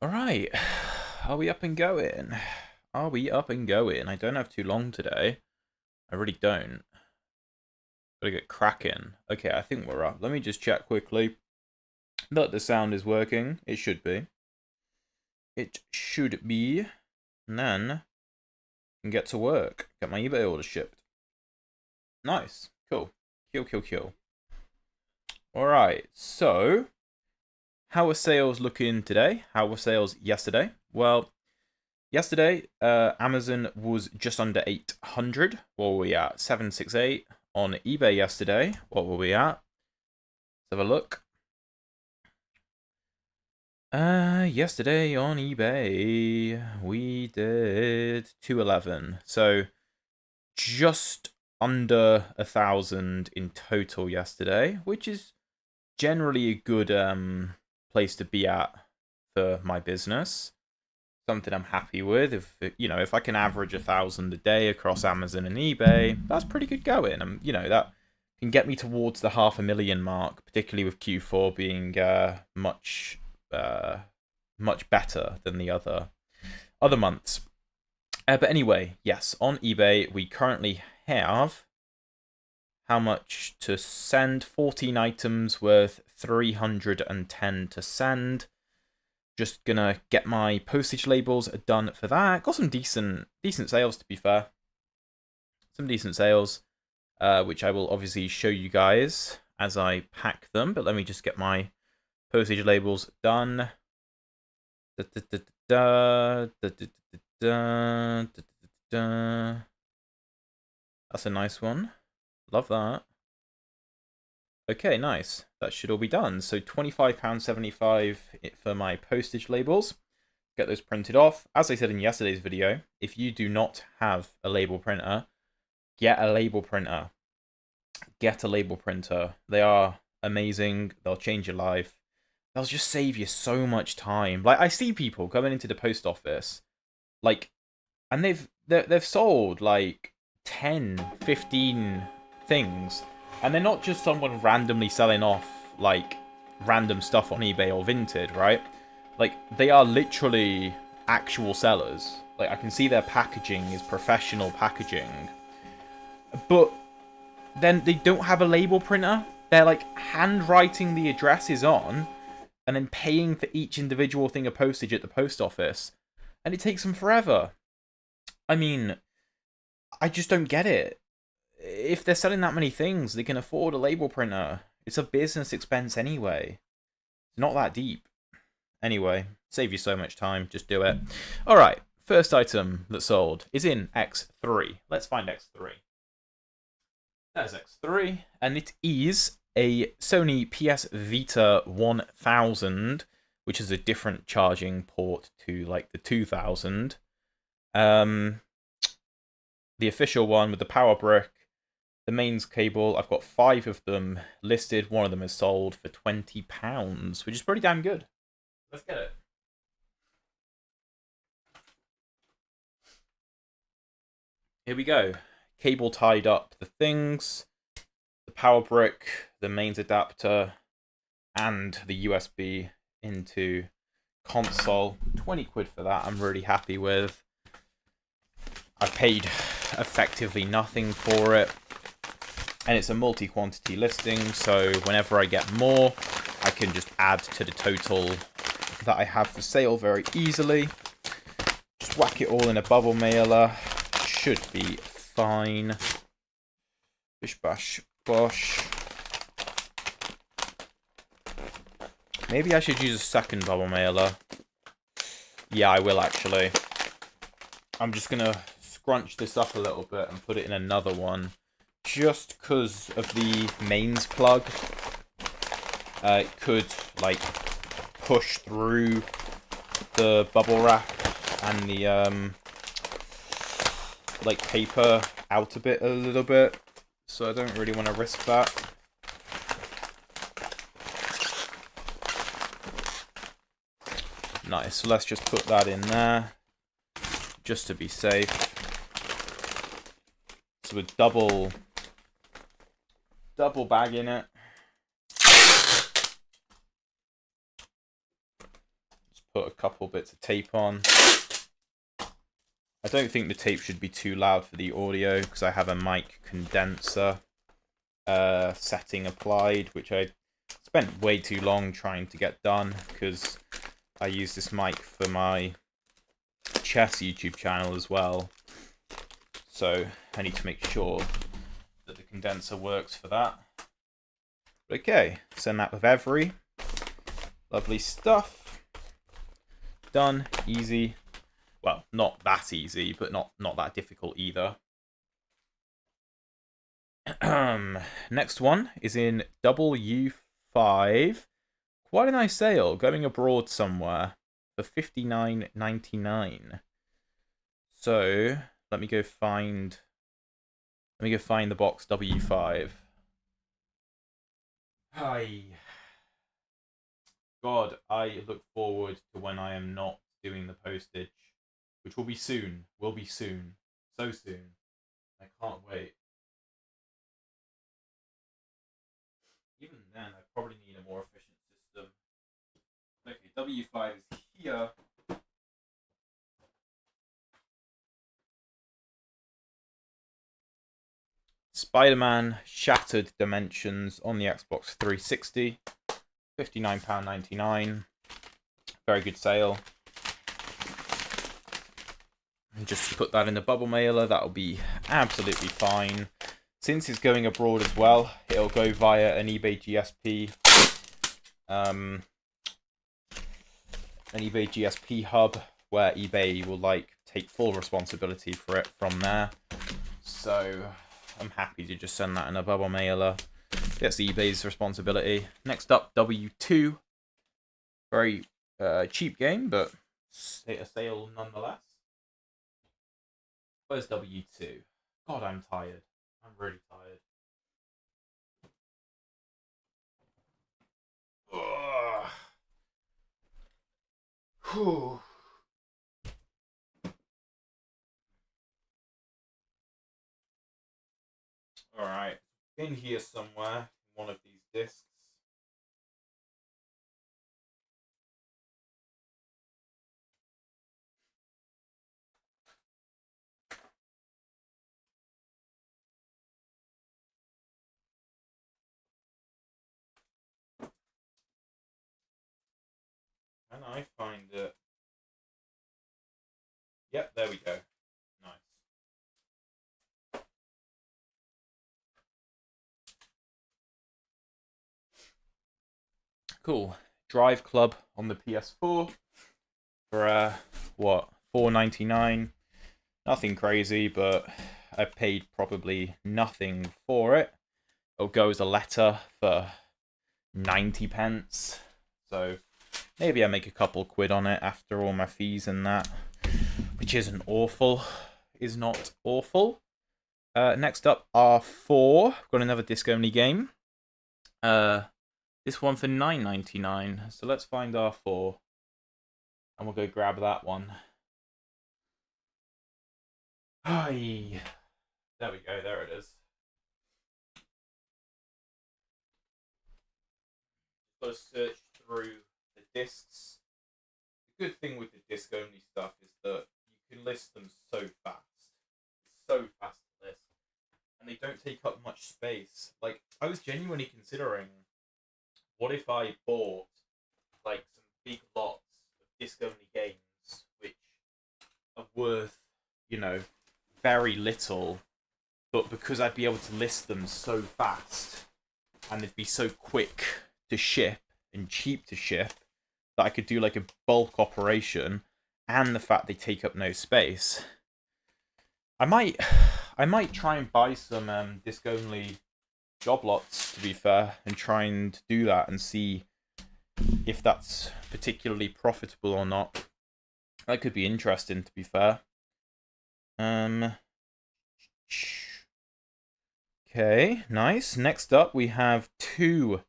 Alright, are we up and going? Are we up and going? I don't have too long today. I really don't. Gotta get cracking. Okay, I think we're up. Let me just check quickly that the sound is working. It should be. It should be. And then I can get to work. Get my eBay order shipped. Nice. Cool. Kill. Alright, so how are sales looking today? How were sales yesterday? Well, yesterday, Amazon was just under 800. What were we at? 768. On eBay yesterday, what were we at? Let's have a look. Yesterday on eBay, we did 211. So just under 1,000 in total yesterday, which is generally a good place to be at for my business. Something I'm happy with. If I can average 1,000 a day across Amazon and eBay, that's pretty good going. That can get me towards the 500,000 mark, particularly with Q4 being much better than the other months. But anyway, yes, on eBay we currently have how much to send? 14 items worth 310 to send. Just gonna get my postage labels done for that. Got some decent sales, to be fair. Some decent sales, which I will obviously show you guys as I pack them. But let me just get my postage labels done. That's a nice one. Love that. Okay, nice. That should all be done. So £25.75 for my postage labels. Get those printed off. As I said in yesterday's video, if you do not have a label printer, get a label printer. Get a label printer. They are amazing. They'll change your life. They'll just save you so much time. Like, I see people coming into the post office, like, and they've sold like 10, 15 things. And they're not just someone randomly selling off, like, random stuff on eBay or Vinted, right? Like, they are literally actual sellers. Like, I can see their packaging is professional packaging. But then they don't have a label printer. They're, like, handwriting the addresses on and then paying for each individual thing of postage at the post office. And it takes them forever. I mean, I just don't get it. If they're selling that many things, they can afford a label printer. It's a business expense anyway. It's not that deep. Anyway, save you so much time. Just do it. Alright, first item that sold is in X3. Let's find X3. There's X3, and it is a Sony PS Vita 1000, which is a different charging port to, like, the 2000. The official one with the power brick. The mains cable, I've got 5 of them listed. One of them is sold for £20, which is pretty damn good. Let's get it. Here we go. Cable tied up the things, the power brick, the mains adapter, and the USB into console. 20 quid for that, I'm really happy with. I paid effectively nothing for it. And it's a multi-quantity listing, so whenever I get more, I can just add to the total that I have for sale very easily. Just whack it all in a bubble mailer. Should be fine. Bish bash bosh. Maybe I should use a second bubble mailer. Yeah, I will actually. I'm just going to scrunch this up a little bit and put it in another one. Just because of the mains plug, it could, like, push through the bubble wrap and the like, paper out a little bit, so I don't really want to risk that. Nice, so let's just put that in there, just to be safe. So we're double bagging it. Just put a couple bits of tape on. I don't think the tape should be too loud for the audio because I have a mic condenser setting applied, which I spent way too long trying to get done because I use this mic for my chess YouTube channel as well. So I need to make sure that the condenser works for that. Okay, send that with every. Lovely stuff. Done. Easy. Well, not that easy, but not that difficult either. Next one is in W5. Quite a nice sale. Going abroad somewhere for $59.99. So let me go find the box W5. Hi. God, I look forward to when I am not doing the postage, which will be soon. Will be soon. So soon. I can't wait. Even then, I probably need a more efficient system. Okay, W5 is here. Spider-Man Shattered Dimensions on the Xbox 360. £59.99. Very good sale. And just put that in the bubble mailer. That'll be absolutely fine. Since it's going abroad as well, it'll go via an eBay GSP. An eBay GSP hub where eBay will take full responsibility for it from there. So I'm happy to just send that in a bubble mailer. That's eBay's responsibility. Next up, W2. Very cheap game, but a sale nonetheless. Where's W2? God, I'm tired. I'm really tired. Ugh. Whew. Alright. In here somewhere, one of these discs. Can I find it? Yep, there we go. Nice. Cool. Drive Club on the PS4 for what, $4.99. Nothing crazy, but I paid probably nothing for it. It'll go as a letter for 90p. So maybe I make a couple quid on it after all my fees and that, which isn't awful. Is not awful. Next up, R4. I've got another disc-only game. This one for $9.99. So let's find R4. And we'll go grab that one. Hi. There we go, there it is. Got to search through the discs. The good thing with the disc-only stuff is that you can list them so fast. It's so fast to list. And they don't take up much space. Like, I was genuinely considering, what if I bought some big lots of disc-only games which are worth, very little, but because I'd be able to list them so fast and they'd be so quick to ship and cheap to ship that I could do a bulk operation, and the fact they take up no space. I might try and buy some disc-only job lots, to be fair, and try and do that and see if that's particularly profitable or not. That could be interesting, to be fair. Okay, nice. Next up, we have 2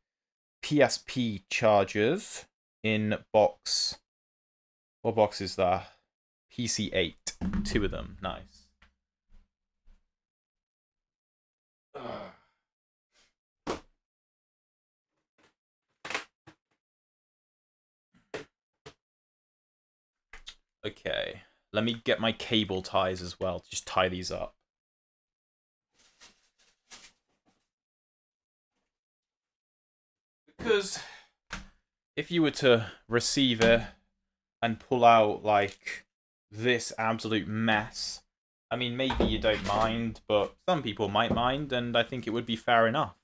PSP chargers in box. What box is that? PC8. 2 of them. Nice. Okay, let me get my cable ties as well to just tie these up. Because if you were to receive it and pull out, like, this absolute mess, I mean, maybe you don't mind, but some people might mind, and I think it would be fair enough.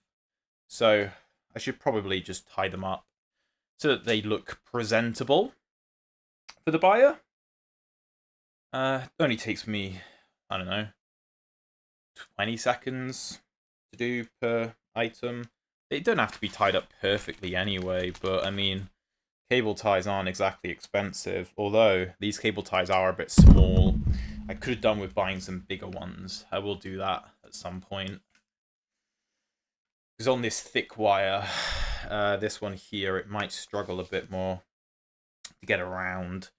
So, I should probably just tie them up so that they look presentable for the buyer. It only takes me, I don't know, 20 seconds to do per item. They don't have to be tied up perfectly anyway, but I mean, cable ties aren't exactly expensive, although these cable ties are a bit small. I could have done with buying some bigger ones. I will do that at some point. Because on this thick wire, this one here, it might struggle a bit more to get around.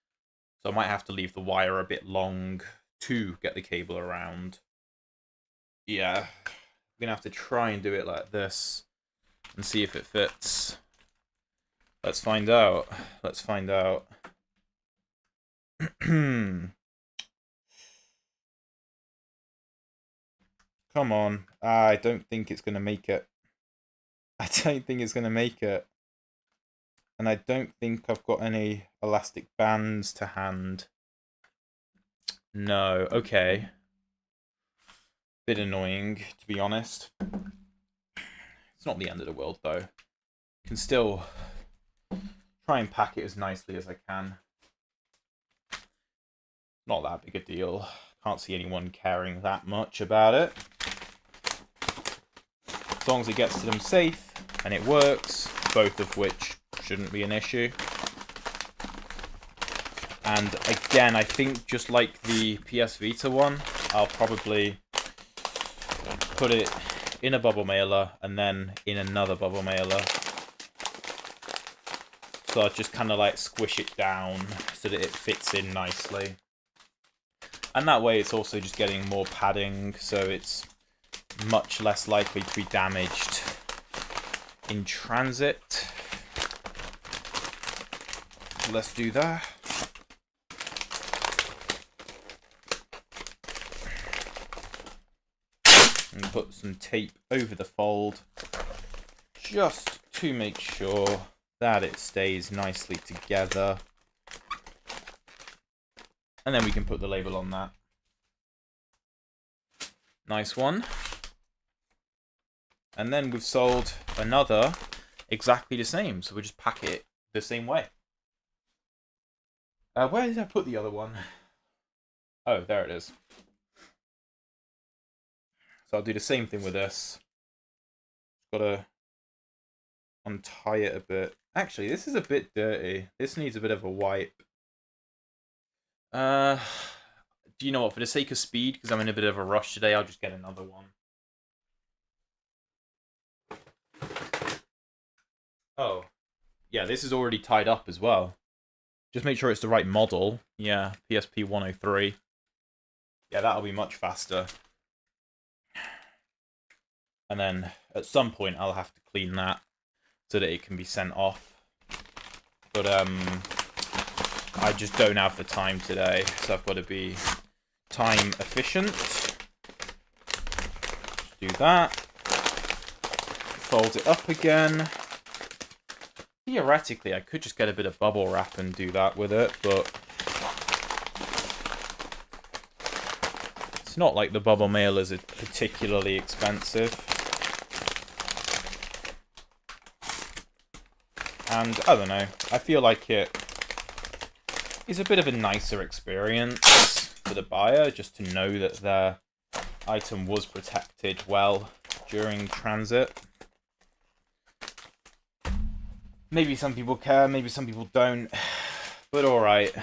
So I might have to leave the wire a bit long to get the cable around. Yeah, I'm going to have to try and do it like this and see if it fits. Let's find out. Let's find out. Come on. I don't think it's going to make it. I don't think it's going to make it. And I don't think I've got any elastic bands to hand. No. Okay. Bit annoying, to be honest. It's not the end of the world, though. I can still try and pack it as nicely as I can. Not that big a deal. Can't see anyone caring that much about it. As long as it gets to them safe and it works, both of which shouldn't be an issue. And again, I think just like the PS Vita one, I'll probably put it in a bubble mailer and then in another bubble mailer. So I'll just kind of like squish it down so that it fits in nicely. And that way it's also just getting more padding, so it's much less likely to be damaged in transit. So let's do that. And put some tape over the fold just to make sure that it stays nicely together. And then we can put the label on that. Nice one. And then we've sold another exactly the same, so we'll just pack it the same way. Where did I put the other one? Oh, there it is. So I'll do the same thing with this. Gotta untie it a bit. Actually, this is a bit dirty. This needs a bit of a wipe. Do you know what? For the sake of speed, because I'm in a bit of a rush today, I'll just get another one. Oh. Yeah, this is already tied up as well. Just make sure it's the right model. Yeah, PSP 103. Yeah, that'll be much faster. And then at some point I'll have to clean that so that it can be sent off. But I just don't have the time today, so I've got to be time efficient. Do that. Fold it up again. Theoretically, I could just get a bit of bubble wrap and do that with it, but it's not like the bubble mailers are particularly expensive. And I don't know, I feel like it is a bit of a nicer experience for the buyer, just to know that their item was protected well during transit. Maybe some people care, maybe some people don't, but alright.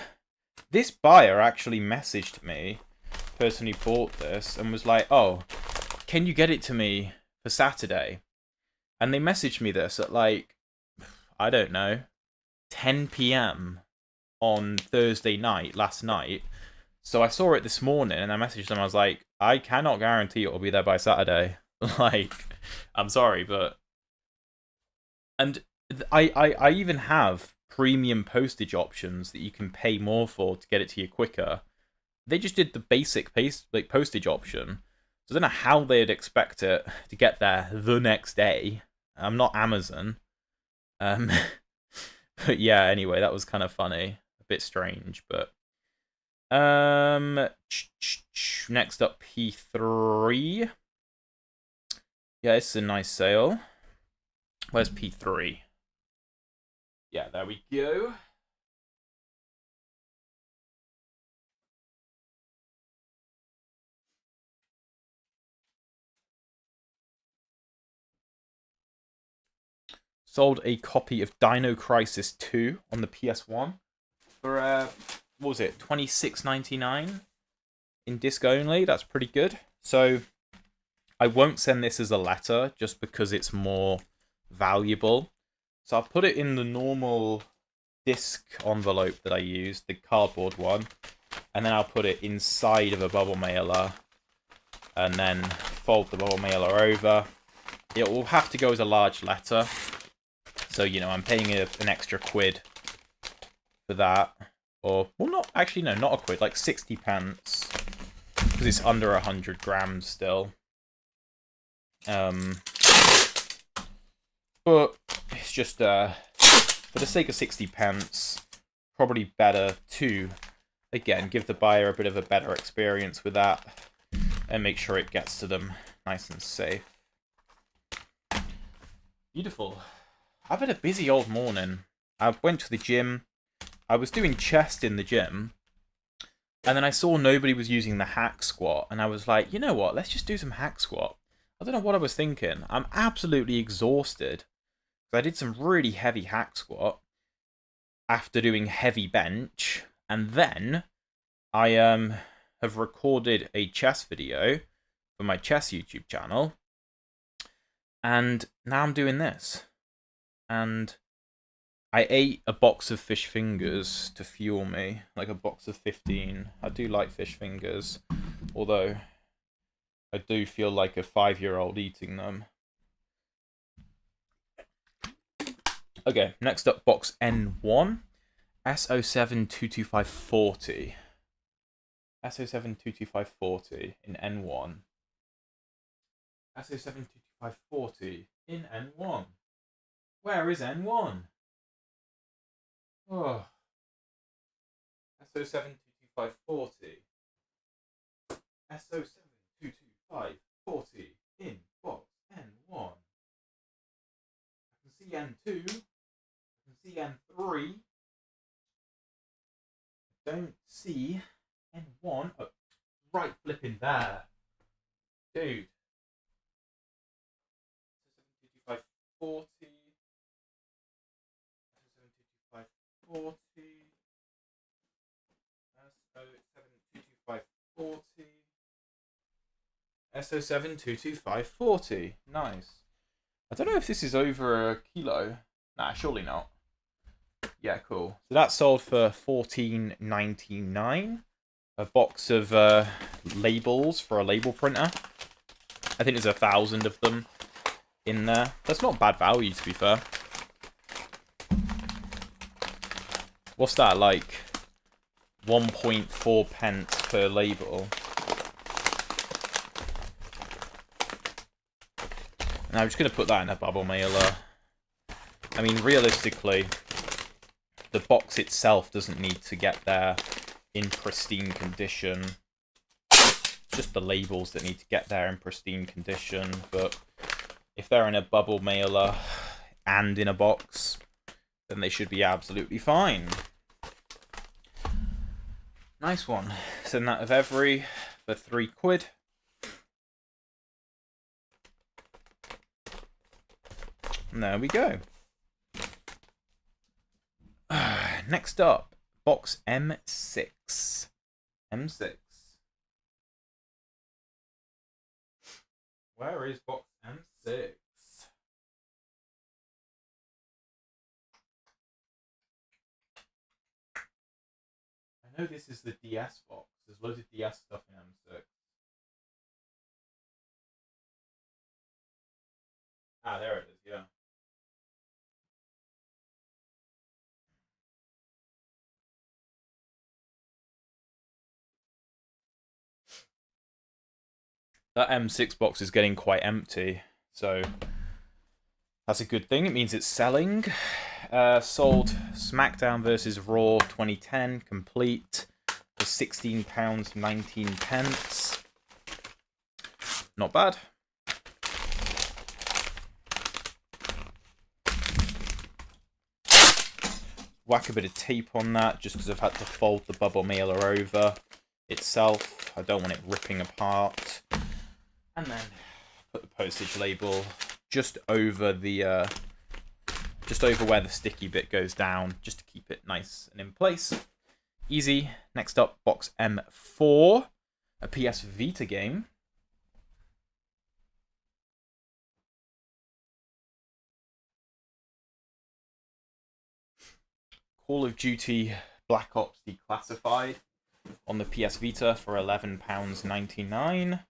This buyer actually messaged me, the person who bought this, and was like, oh, can you get it to me for Saturday? And they messaged me this at like, I don't know, 10 PM on Thursday night, last night. So I saw it this morning and I messaged them. I was like, I cannot guarantee it will be there by Saturday. Like, I'm sorry, but... And I even have premium postage options that you can pay more for to get it to you quicker. They just did the basic postage option. So I don't know how they'd expect it to get there the next day. I'm not Amazon. But yeah, anyway, that was kind of funny. A bit strange, but... next up, P3. Yeah, it's a nice sale. Where's P3? Yeah, there we go. Sold a copy of Dino Crisis 2 on the PS1 for, what was it, $26.99 in disc only. That's pretty good. So I won't send this as a letter just because it's more valuable. So I'll put it in the normal disc envelope that I used, the cardboard one, and then I'll put it inside of a bubble mailer and then fold the bubble mailer over. It will have to go as a large letter. So, you know, I'm paying an extra quid for that. Or, well, not, actually, no, not a quid, like 60 pence. Because it's under 100 grams still. But it's just, for the sake of 60 pence, probably better to, again, give the buyer a bit of a better experience with that. And make sure it gets to them nice and safe. Beautiful. I've had a busy old morning. I went to the gym. I was doing chest in the gym. And then I saw nobody was using the hack squat. And I was like, you know what? Let's just do some hack squat. I don't know what I was thinking. I'm absolutely exhausted. I did some really heavy hack squat after doing heavy bench. And then I have recorded a chest video for my chess YouTube channel. And now I'm doing this. And I ate a box of fish fingers to fuel me, like a box of 15. I do like fish fingers, although I do feel like a 5-year-old eating them. Okay, next up, box N1, SO7-22540. SO7-22540 in N1. SO7-22540 in N1. Where is N1? Oh. SO7-22540. SO7-22540 in box N1. I can see N2. I can see N3. I don't see N1. Oh, right flipping there. Dude. SO7-22540. SO7-22540. Nice. I don't know if this is over a kilo. Nah, surely not. Yeah, cool. So that sold for $14.99. A box of labels for a label printer. I think there's 1,000 of them in there. That's not bad value, to be fair. What's that, like 1.4 pence per label? And I'm just going to put that in a bubble mailer. I mean, realistically, the box itself doesn't need to get there in pristine condition. Just the labels that need to get there in pristine condition. But if they're in a bubble mailer and in a box, then they should be absolutely fine. Nice one. Send that of every for £3. And there we go. Next up, box M6. M6. Where is box M6? I know this is the DS box. There's loads of DS stuff in M6. Ah, there it is, yeah. That M6 box is getting quite empty, so that's a good thing. It means it's selling. Sold SmackDown vs. Raw 2010 complete for £16.19. Not bad. Whack a bit of tape on that just because I've had to fold the bubble mailer over itself. I don't want it ripping apart. And then put the postage label just over the where the sticky bit goes down, just to keep it nice and in place. Easy. Next up, box M4, a PS Vita game. Call of Duty Black Ops Declassified on the PS Vita for £11.99.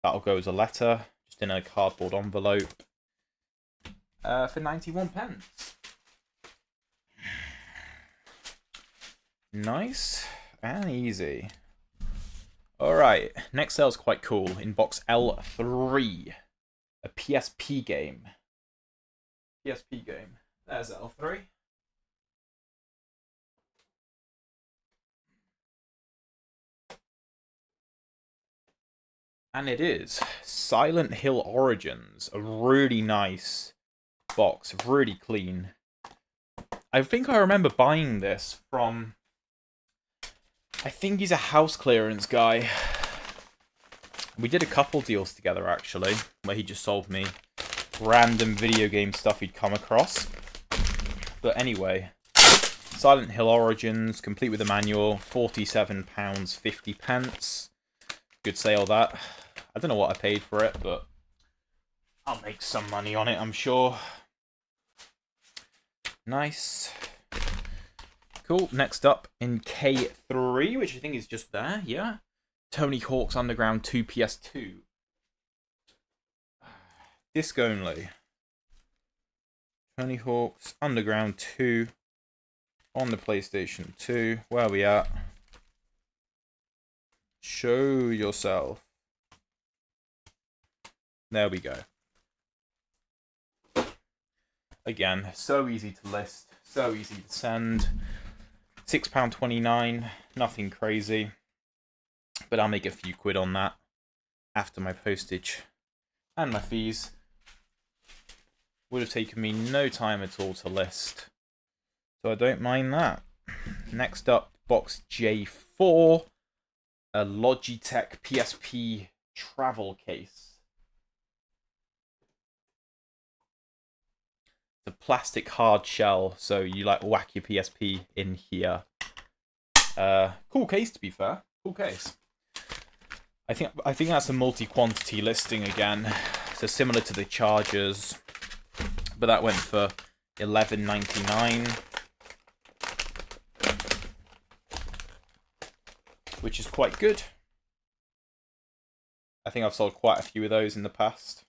That'll go as a letter, just in a cardboard envelope, for 91p. Nice and easy. Alright, next sale's quite cool. In box L3, a PSP game. PSP game. There's L3. And it is Silent Hill Origins. A really nice box, really clean. I think I remember buying this from... I think he's a house clearance guy. We did a couple deals together, actually, where he just sold me random video game stuff he'd come across. But anyway, Silent Hill Origins, complete with the manual, £47.50. Good sale, that. I don't know what I paid for it, but I'll make some money on it, I'm sure. Nice. Cool. Next up, in K3, which I think is just there, yeah. Tony Hawk's Underground 2 PS2. Disc only. Tony Hawk's Underground 2 on the PlayStation 2. Where are we at? Show yourself. There we go. Again, so easy to list, so easy to send. £6.29, nothing crazy. But I'll make a few quid on that after my postage and my fees. Would have taken me no time at all to list, so I don't mind that. Next up, box J4, a Logitech PSP travel case. The plastic hard shell, so you like whack your PSP in here. Cool case, to be fair. Cool case. I think that's a multi-quantity listing again, so similar to the chargers, but that went for $11.99, which is quite good. I think I've sold quite a few of those in the past.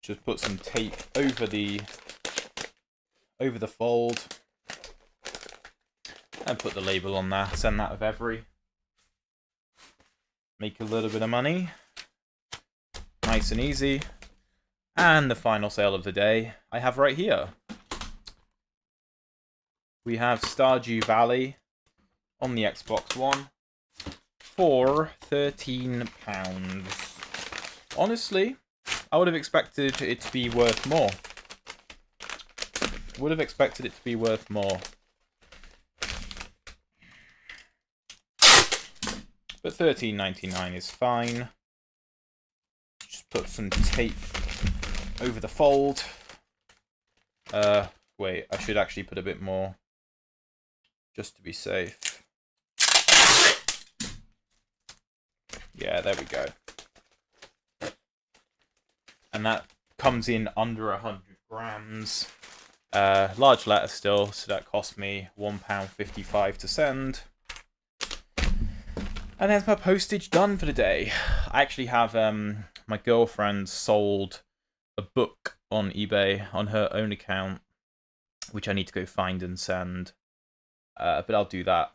Just put some tape over the fold and put the label on there. Send that with every. Make a little bit of money. Nice and easy. And the final sale of the day I have right here. We have Stardew Valley on the Xbox One for £13. Honestly, I would have expected it to be worth more. Would have expected it to be worth more. But $13.99 is fine. Just put some tape over the fold. Wait, I should actually put a bit more, just to be safe. Yeah, there we go. And that comes in under 100 grams. Large letter still, so that cost me £1.55 to send. And there's my postage done for the day. I actually have my girlfriend sold a book on eBay on her own account, which I need to go find and send. But I'll do that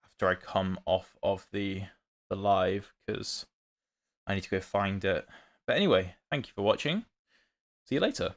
after I come off of the live, because I need to go find it. But anyway, thank you for watching. See you later.